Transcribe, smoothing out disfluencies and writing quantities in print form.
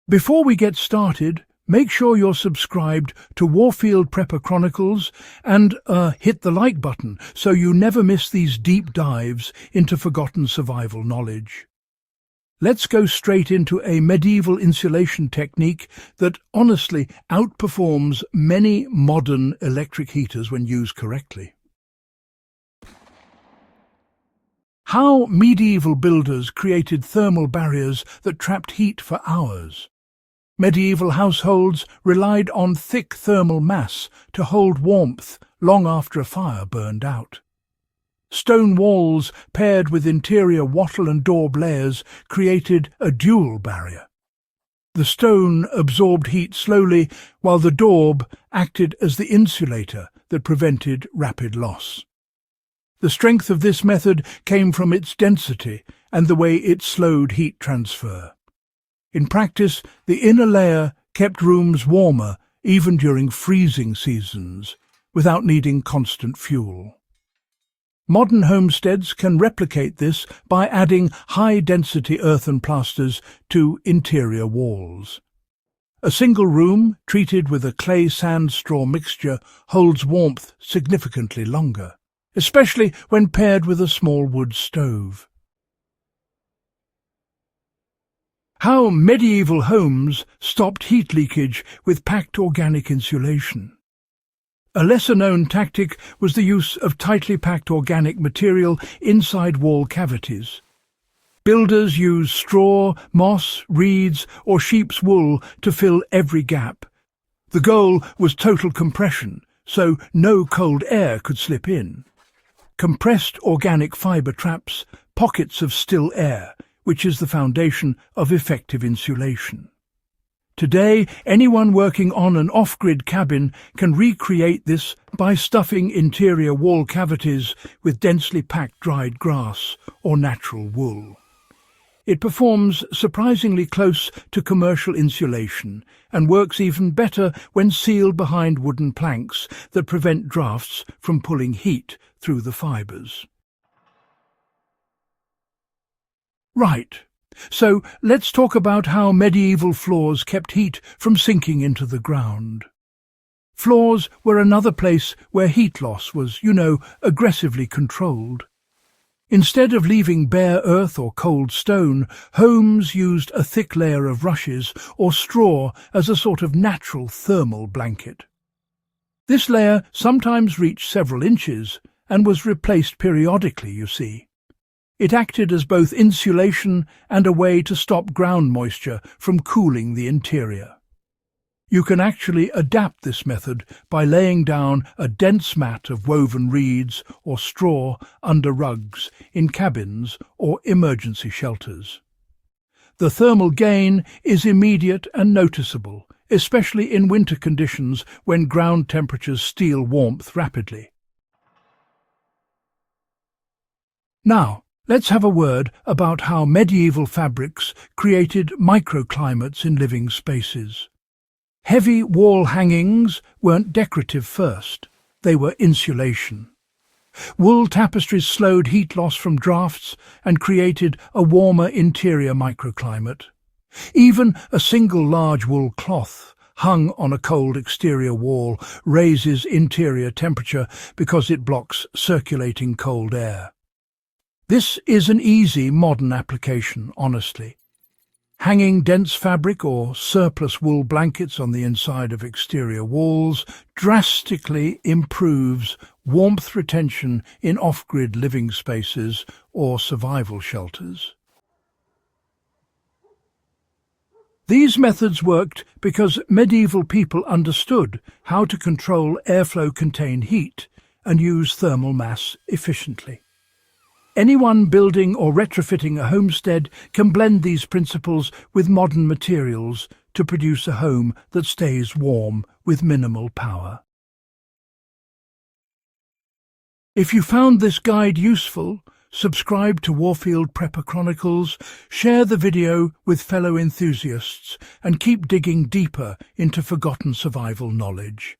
Before we get started, make sure you're subscribed to Warfield Prepper Chronicles and hit the like button so you never miss these deep dives into forgotten survival knowledge. Let's go straight into a medieval insulation technique that honestly outperforms many modern electric heaters when used correctly. How medieval builders created thermal barriers that trapped heat for hours. Medieval households relied on thick thermal mass to hold warmth long after a fire burned out. Stone walls paired with interior wattle-and-daub layers created a dual barrier. The stone absorbed heat slowly, while the daub acted as the insulator that prevented rapid loss. The strength of this method came from its density and the way it slowed heat transfer. In practice, the inner layer kept rooms warmer even during freezing seasons, without needing constant fuel. Modern homesteads can replicate this by adding high-density earthen plasters to interior walls. A single room, treated with a clay-sand-straw mixture, holds warmth significantly longer, especially when paired with a small wood stove. How medieval homes stopped heat leakage with packed organic insulation. A lesser-known tactic was the use of tightly packed organic material inside wall cavities. Builders used straw, moss, reeds, or sheep's wool to fill every gap. The goal was total compression, so no cold air could slip in. Compressed organic fibre traps pockets of still air, which is the foundation of effective insulation. Today, anyone working on an off-grid cabin can recreate this by stuffing interior wall cavities with densely packed dried grass or natural wool. It performs surprisingly close to commercial insulation and works even better when sealed behind wooden planks that prevent drafts from pulling heat through the fibres. Right, so let's talk about how medieval floors kept heat from sinking into the ground. Floors were another place where heat loss was, aggressively controlled. Instead of leaving bare earth or cold stone, homes used a thick layer of rushes or straw as a sort of natural thermal blanket. This layer sometimes reached several inches and was replaced periodically, you see. It acted as both insulation and a way to stop ground moisture from cooling the interior. You can actually adapt this method by laying down a dense mat of woven reeds or straw under rugs in cabins or emergency shelters. The thermal gain is immediate and noticeable, especially in winter conditions when ground temperatures steal warmth rapidly. Now, let's have a word about how medieval fabrics created microclimates in living spaces. Heavy wall hangings weren't decorative first, they were insulation. Wool tapestries slowed heat loss from drafts and created a warmer interior microclimate. Even a single large wool cloth hung on a cold exterior wall raises interior temperature because it blocks circulating cold air. This is an easy modern application, honestly. Hanging dense fabric or surplus wool blankets on the inside of exterior walls drastically improves warmth retention in off-grid living spaces or survival shelters. These methods worked because medieval people understood how to control airflow-contained heat and use thermal mass efficiently. Anyone building or retrofitting a homestead can blend these principles with modern materials to produce a home that stays warm with minimal power. If you found this guide useful, subscribe to Warfield Prepper Chronicles, share the video with fellow enthusiasts, and keep digging deeper into forgotten survival knowledge.